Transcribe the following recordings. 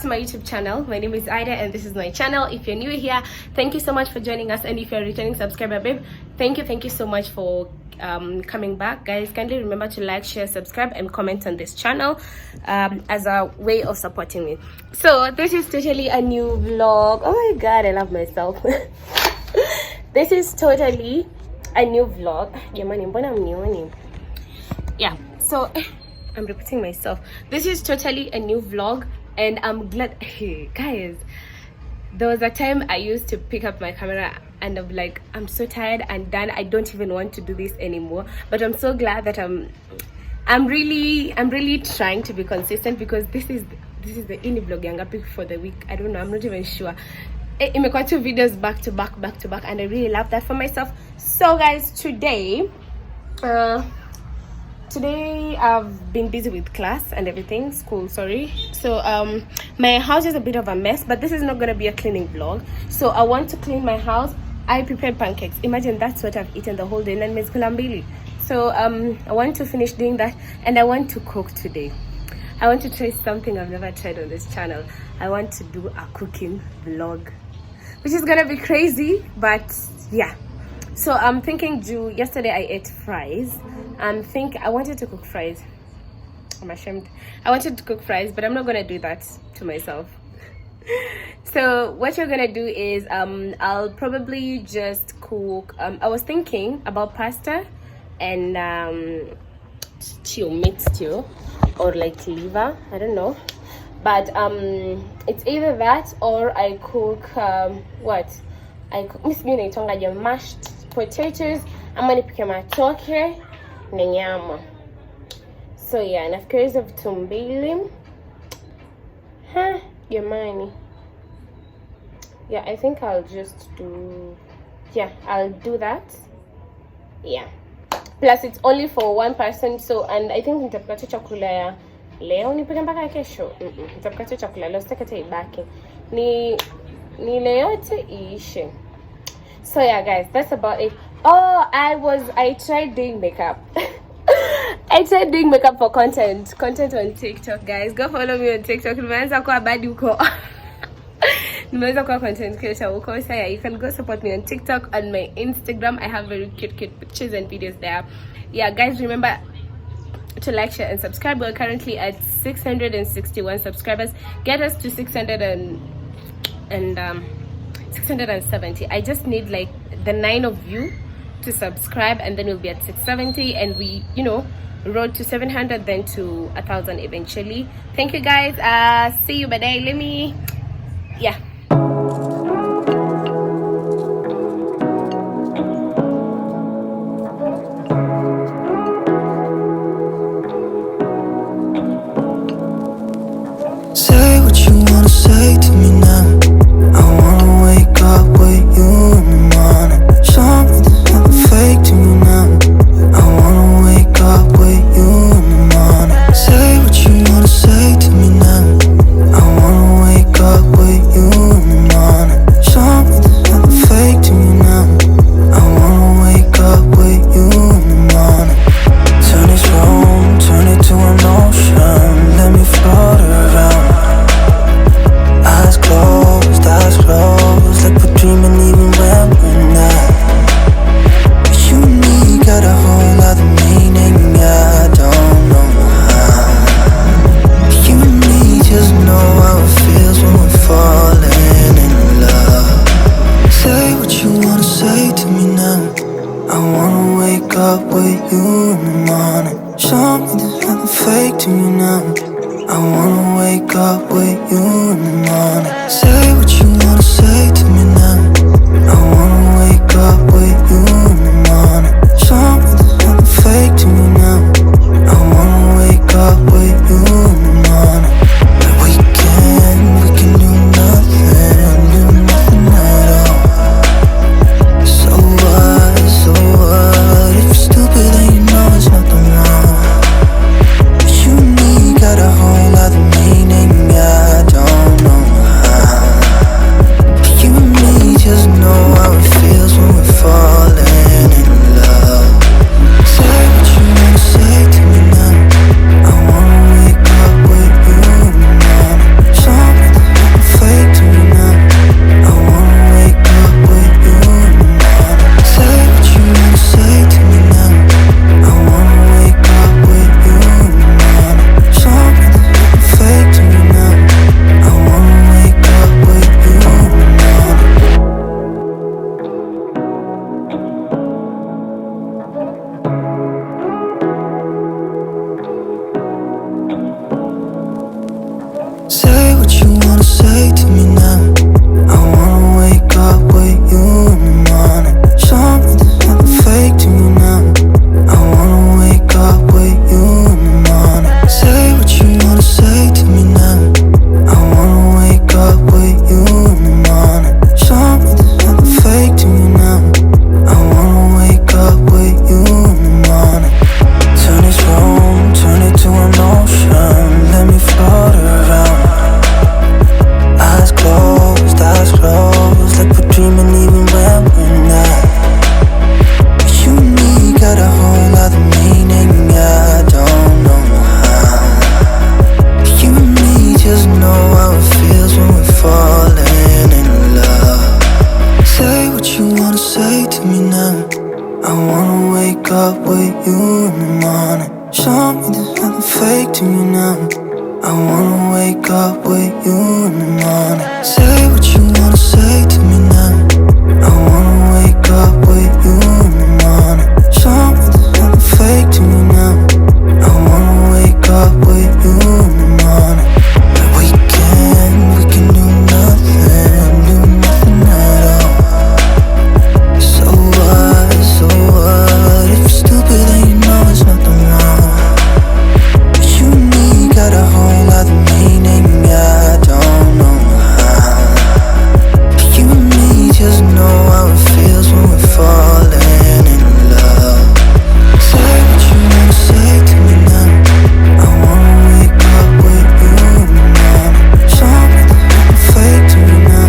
to my YouTube channel. My name is Iddah and this is my channel. If you're new here, thank you so much for joining us, and if you're a returning subscriber, babe, thank you so much for coming back. Guys, kindly remember to like, share, subscribe and comment on this channel as a way of supporting me. So this is totally a new vlog. Oh my god, I love myself. This is totally a new vlog. Yeah, so I'm repeating myself. This is totally a new vlog, and I'm glad. Hey guys, there was a time I used to pick up my camera and I'm like, I'm so tired and done, I don't even want to do this anymore. But I'm so glad that I'm really trying to be consistent, because this is the indie vlog yanga pick for the week. I don't know, I'm not even sure. Imekuwa 2 videos back to back, and I really love that for myself. So guys, today I've been busy with class and everything, school, sorry. So my house is a bit of a mess, but this is not gonna be a cleaning vlog. So I want to clean my house. I prepared pancakes. Imagine that's what I've eaten the whole day. So I want to finish doing that, and I want to cook today. I want to try something I've never tried on this channel. I want to do a cooking vlog, which is gonna be crazy, but yeah. So I'm thinking, yesterday I ate fries. I wanted to cook fries. I'm ashamed. I wanted to cook fries, but I'm not gonna do that to myself. So what you're gonna do is I'll probably just cook. I was thinking about pasta and meat stew, or like liver. I don't know, but it's either that or I cook mashed potatoes. I'm gonna pick matoke na nyama. So yeah, nafikiri hizo vitu mbili. Jamani. Yeah, I think I'll just do, I'll do that. Yeah. Plus it's only for one person, so, and I think nitapika tu chakula ya leo nipike mpaka kesho. Nitapika tu chakula leo, sitaki ibaki. Ni leo yote iishe. So yeah guys, that's about it. Oh, I tried doing makeup. I tried doing makeup for content on TikTok, guys. Go follow me on TikTok. Nimeanza kuwa bad huko. Nimeanza kuwa content creator huko. So yeah, you can go support me on TikTok, on my Instagram. I have very cute pictures and videos there. Yeah, guys, remember to like, share and subscribe. We're currently at 661 subscribers. Get us to 670. I just need like the 9 of you to subscribe, and then we'll be at 670, and we, road to 700, then to 1,000 eventually. Thank you guys. See you. Bye. Say what you wanna say to me now. I wanna wake up with you in the morning. Show me there's nothing fake to me now. I wanna wake up with you in the morning. Say what you wanna say to me now. I wanna wake up with you in the morning. Show me there's nothing fake to me now. I wanna wake up with you in the morning. Turn this room, turn it to an ocean. Let me float around. Eyes closed, like we're dreaming even when we're not. You and me got a whole other meaning, I don't know how. You and me just know how it feels when we're falling in love. Say what you wanna say to me now. I wanna wake up with you in the morning. Show me there's nothing fake to me now. I wanna wake up with you in the morning. Say what you wanna say to me now. I wanna wake up with you in the morning. Show me there's nothing fake to me now. I wanna wake up with you in the morning. We can do nothing at all. So what, if you're stupid then you know it's nothing wrong. You and me got a whole other meaning, I don't know how. You and me just know how it feels when we fall. wake up with you in the morning. Show me there's nothing fake to me now. I wanna wake up with you in the morning. Say what you wanna say to me now. I wanna wake up with you in the morning. Show me there's nothing fake to me now. I wanna wake up with you in the morning. We can do nothing at all. So what, if you're stupid then you know there's nothing wrong. But you and me got a whole other meaning, I don't know how. But you and me just know how it feels when we're falling in love. Say what you wanna say to me now. I wanna wake up with you in the morning. Show me there's nothing fake to me now.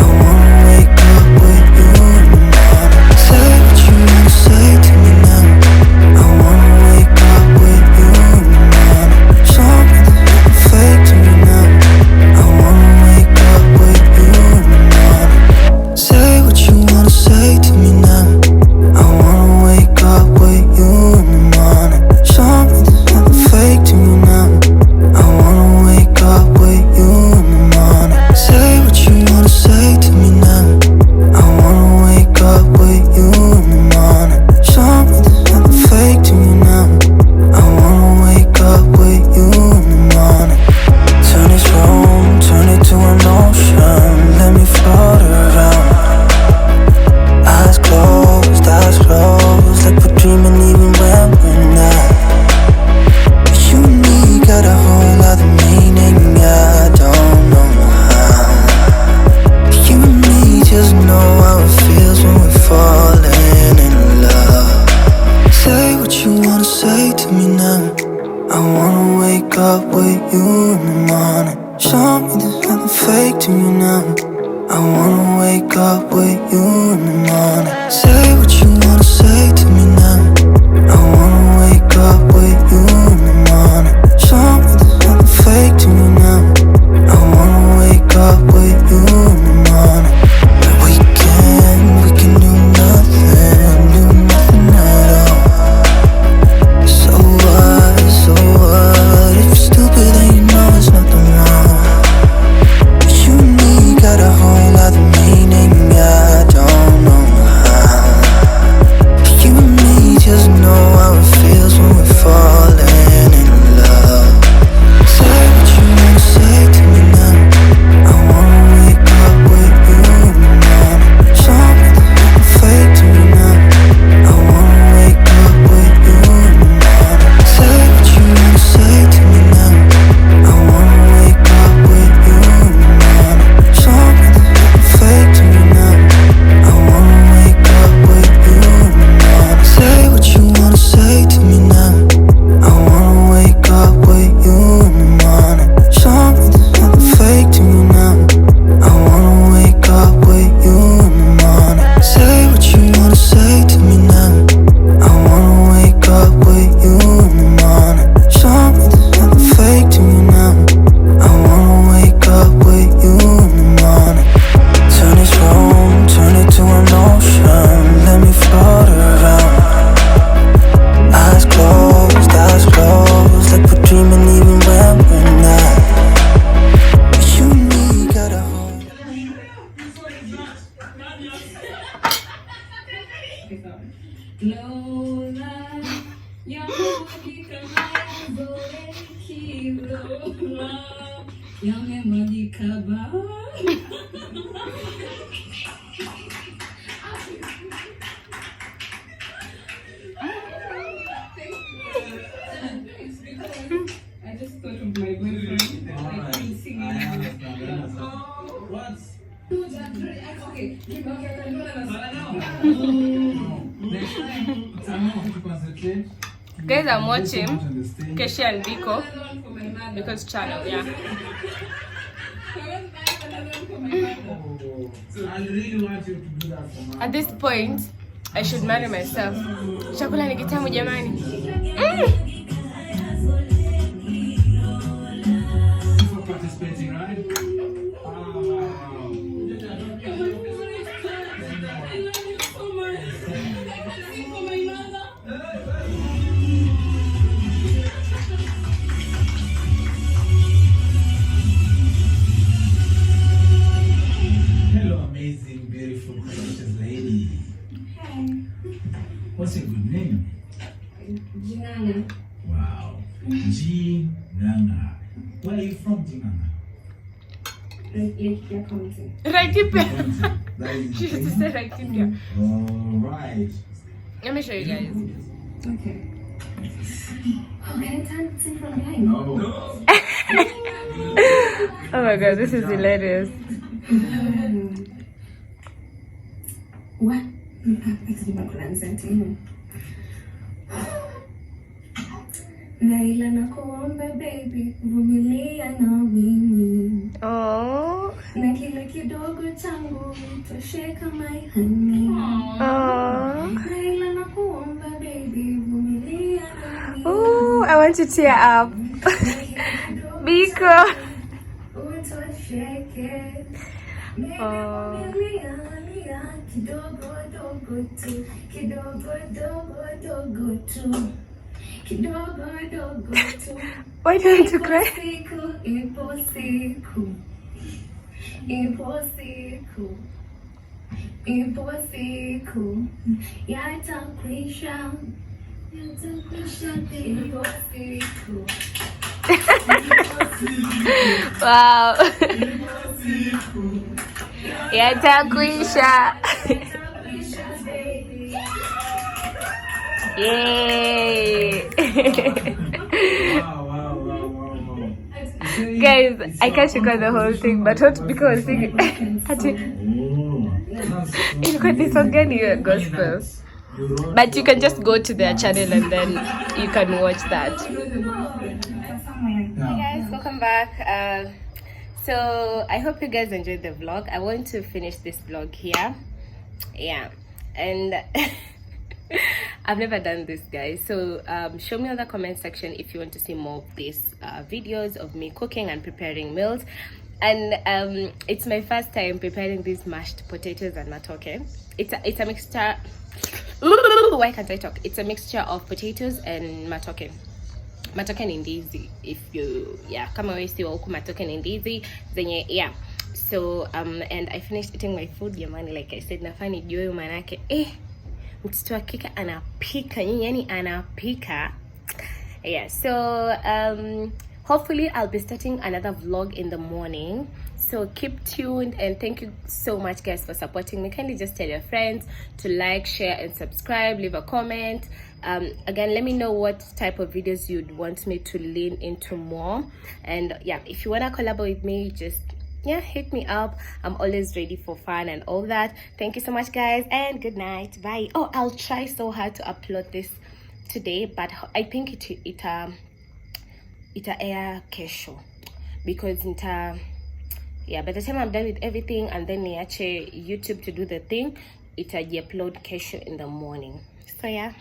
I wanna wake up with you in the morning. Say what you wanna say to me now. I wanna wake up with you in the morning. Show me there's nothing fake to me now. I wanna wake up with you in the morning. Say what you wanna say to me now. I wanna wake up with you in the morning. Show me there's nothing fake to me now. I wanna wake up with you in the morning. Say what you wanna say to me now. I wanna wake up with you in the morning. Show me there's nothing fake to me now. I wanna wake up with you in the morning. Turn this room, turn it to an ocean. Let me float around. Eyes closed, like we're dreaming even when we're not. But you and me got a whole other meaning, I don't know how. But you and me just know how it feels when we're falling in love. Say what you wanna say to me now. I wanna wake up with you in the morning. Show me there's nothing fake to me now. I wanna wake up with you in the morning. Say what you wanna say to me now. I wanna wake up with you in the morning. Show me there's nothing fake to me now. I wanna wake up with you in the morning. We can do nothing at all. So what, if you're stupid then you know there's nothing wrong. But you and me got a whole other meaning, I don't know how. But you and me just know how it feels when we're falling in love. Say what you wanna say to me now. I wanna wake up with you in the morning. Show me there's nothing fake to me now. I wanna wake up with you in the morning. Say what you wanna say to me now. I wanna wake up with you in the morning. Show me there's nothing fake to me now. I wanna wake up with you in the morning. Say what you wanna say to me now. I wanna wake up with you in the morning. Show me there's nothing fake to me now. I wanna wake up with you in the morning. Say what you wanna say to me now. I wanna wake up with you in the morning. Show me there's nothing fake to me now. I wanna wake up with you in the morning. Turn this room, turn it to an ocean. Let me float around. Eyes closed, like we're dreaming even when we're not. But you and me got a whole. Lola, I just thought of my boyfriend. Like he's singing. What? Okay, okay, I can do that. Next time, I'm not going to concentrate. Guys, I'm watching Keshi and Biko Another one for my mother. because channel, yeah. I want another one for my mother. So I really want you to do that for me. At this point, I should marry myself. Chakula ni kitamu jamani. For participating, right? I love you so much. I can sing for my mother. Jinana. Wow. Jinana. Where are you from, Jinana? Laikipia County. Laikipia. That is She used to say Laikipia. Alright. Let me show you guys. Okay. Oh, can I turn it from behind? No. Oh my god, this is hilarious. What? Naila na kuomba baby, vumilia na mimi. Oh. Na kile kidogo changu toshe kama honey. Oh. Naila na kuomba baby, vumilia na mimi. Oh, I want to tear up. Biko. Utosheke. Oh. Kidogo dogo tu, kidogo dogo dogo tu, kidogo dogo tu. Why do you want to cry? Ipo siku, ipo siku, ipo siku, yatakwisha, yatakwisha, ipo siku. Wow. Yatakwisha. Yay. Wow. Guys, I can't record the whole thing, but what because was singing. Ilikuwa ni song gani ya gospel? But you can just go to their channel and then you can watch that. Hey guys, welcome back. So I hope you guys enjoyed the vlog. I want to finish this vlog here. Yeah, and I've never done this, guys, so show me in the comment section if you want to see more of these videos of me cooking and preparing meals. And it's my first time preparing these mashed potatoes and matoke. It's a mixture. Why can't I talk? It's a mixture of potatoes and matoke. Matoke ni ndizi, if you, yeah, kama wewe si wa huku matoke ni ndizi zenye, yeah. So and I finished eating my food, jamani. Like I said, nafani juu manake mtoto wa kike anapika, yani anapika. Yeah, so hopefully I'll be starting another vlog in the morning, so keep tuned. And thank you so much, guys, for supporting me. Kindly just tell your friends to like, share and subscribe, leave a comment. Again, let me know what type of videos you'd want me to lean into more. And yeah, if you want to collaborate with me, just hit me up. I'm always ready for fun and all that. Thank you so much, guys, and good night. Bye. Oh, I'll try so hard to upload this today, but I think it air kesho, because by the time I'm done with everything and then niache YouTube to do the thing, upload kesho in the morning. So yeah.